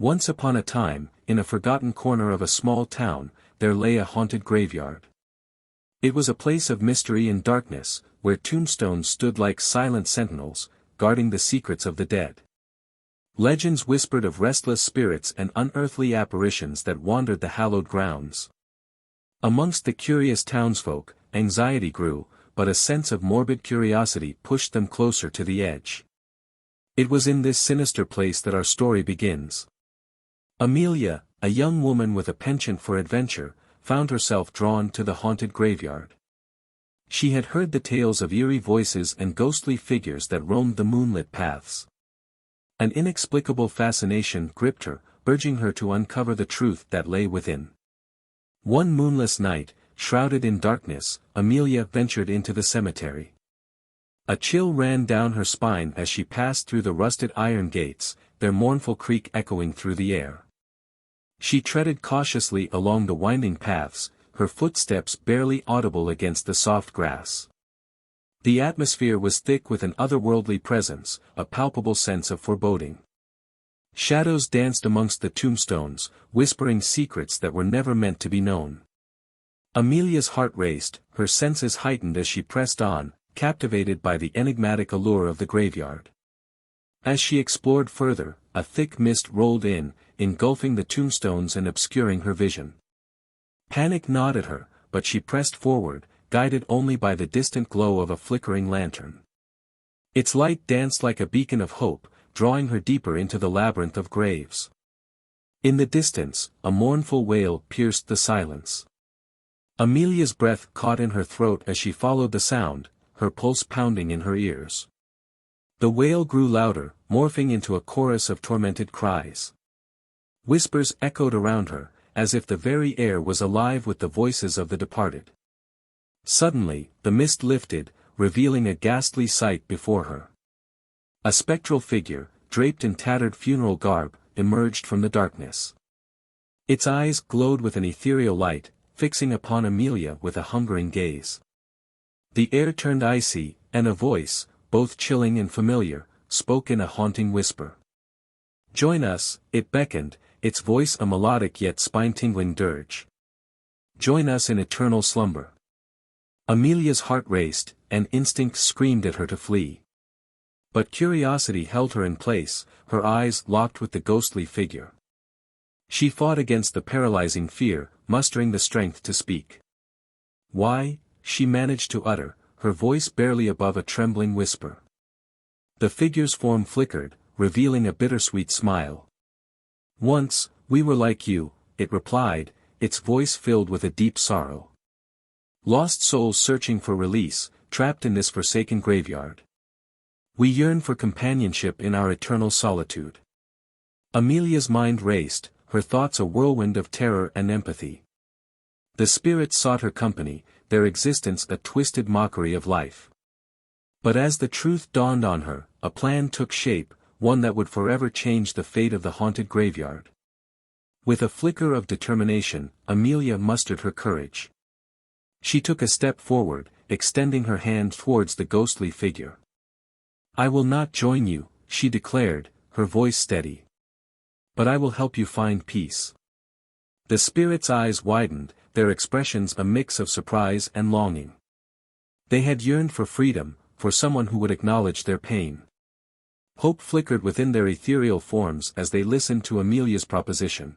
Once upon a time, in a forgotten corner of a small town, there lay a haunted graveyard. It was a place of mystery and darkness, where tombstones stood like silent sentinels, guarding the secrets of the dead. Legends whispered of restless spirits and unearthly apparitions that wandered the hallowed grounds. Amongst the curious townsfolk, anxiety grew, but a sense of morbid curiosity pushed them closer to the edge. It was in this sinister place that our story begins. Amelia, a young woman with a penchant for adventure, found herself drawn to the haunted graveyard. She had heard the tales of eerie voices and ghostly figures that roamed the moonlit paths. An inexplicable fascination gripped her, urging her to uncover the truth that lay within. One moonless night, shrouded in darkness, Amelia ventured into the cemetery. A chill ran down her spine as she passed through the rusted iron gates, their mournful creak echoing through the air. She treaded cautiously along the winding paths, her footsteps barely audible against the soft grass. The atmosphere was thick with an otherworldly presence, a palpable sense of foreboding. Shadows danced amongst the tombstones, whispering secrets that were never meant to be known. Amelia's heart raced, her senses heightened as she pressed on, captivated by the enigmatic allure of the graveyard. As she explored further, a thick mist rolled in, engulfing the tombstones and obscuring her vision. Panic gnawed at her, but she pressed forward, guided only by the distant glow of a flickering lantern. Its light danced like a beacon of hope, drawing her deeper into the labyrinth of graves. In the distance, a mournful wail pierced the silence. Amelia's breath caught in her throat as she followed the sound, her pulse pounding in her ears. The wail grew louder, morphing into a chorus of tormented cries. Whispers echoed around her, as if the very air was alive with the voices of the departed. Suddenly, the mist lifted, revealing a ghastly sight before her. A spectral figure, draped in tattered funeral garb, emerged from the darkness. Its eyes glowed with an ethereal light, fixing upon Amelia with a hungering gaze. The air turned icy, and a voice, both chilling and familiar, spoke in a haunting whisper. "Join us," it beckoned, its voice a melodic yet spine-tingling dirge. "Join us in eternal slumber." Amelia's heart raced, and instinct screamed at her to flee. But curiosity held her in place, her eyes locked with the ghostly figure. She fought against the paralyzing fear, mustering the strength to speak. "Why?" she managed to utter, her voice barely above a trembling whisper. The figure's form flickered, revealing a bittersweet smile. "Once, we were like you," it replied, its voice filled with a deep sorrow. "Lost souls searching for release, trapped in this forsaken graveyard. We yearn for companionship in our eternal solitude." Amelia's mind raced, her thoughts a whirlwind of terror and empathy. The spirits sought her company, their existence a twisted mockery of life. But as the truth dawned on her, a plan took shape, one that would forever change the fate of the haunted graveyard. With a flicker of determination, Amelia mustered her courage. She took a step forward, extending her hand towards the ghostly figure. "I will not join you," she declared, her voice steady. "But I will help you find peace." The spirit's eyes widened, their expressions a mix of surprise and longing. They had yearned for freedom, for someone who would acknowledge their pain. Hope flickered within their ethereal forms as they listened to Amelia's proposition.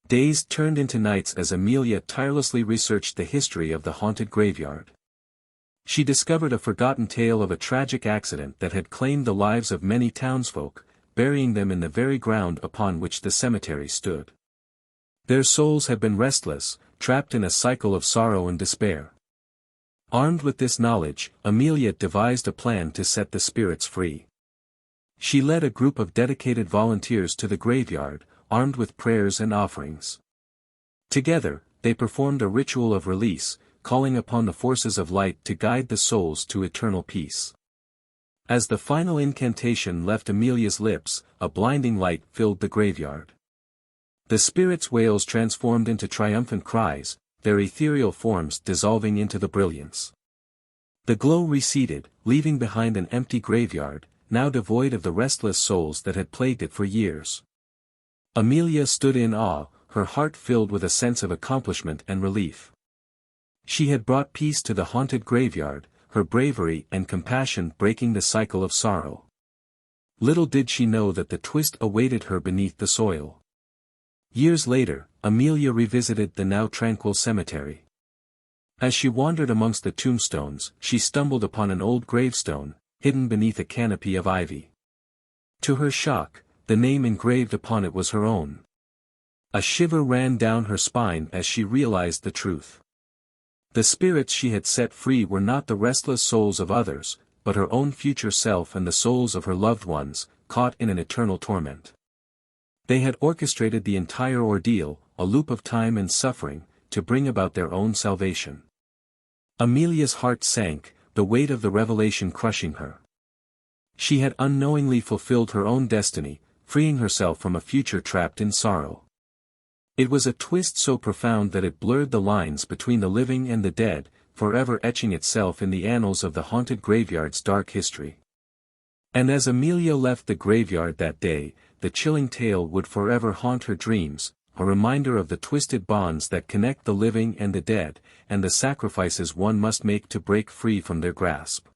Days turned into nights as Amelia tirelessly researched the history of the haunted graveyard. She discovered a forgotten tale of a tragic accident that had claimed the lives of many townsfolk, burying them in the very ground upon which the cemetery stood. Their souls had been restless, trapped in a cycle of sorrow and despair. Armed with this knowledge, Amelia devised a plan to set the spirits free. She led a group of dedicated volunteers to the graveyard, armed with prayers and offerings. Together, they performed a ritual of release, calling upon the forces of light to guide the souls to eternal peace. As the final incantation left Amelia's lips, a blinding light filled the graveyard. The spirits' wails transformed into triumphant cries, their ethereal forms dissolving into the brilliance. The glow receded, leaving behind an empty graveyard, now devoid of the restless souls that had plagued it for years. Amelia stood in awe, her heart filled with a sense of accomplishment and relief. She had brought peace to the haunted graveyard, her bravery and compassion breaking the cycle of sorrow. Little did she know that the twist awaited her beneath the soil. Years later, Amelia revisited the now tranquil cemetery. As she wandered amongst the tombstones, she stumbled upon an old gravestone, hidden beneath a canopy of ivy. To her shock, the name engraved upon it was her own. A shiver ran down her spine as she realized the truth. The spirits she had set free were not the restless souls of others, but her own future self and the souls of her loved ones, caught in an eternal torment. They had orchestrated the entire ordeal, a loop of time and suffering, to bring about their own salvation. Amelia's heart sank, the weight of the revelation crushing her. She had unknowingly fulfilled her own destiny, freeing herself from a future trapped in sorrow. It was a twist so profound that it blurred the lines between the living and the dead, forever etching itself in the annals of the haunted graveyard's dark history. And as Amelia left the graveyard that day, the chilling tale would forever haunt her dreams, a reminder of the twisted bonds that connect the living and the dead, and the sacrifices one must make to break free from their grasp.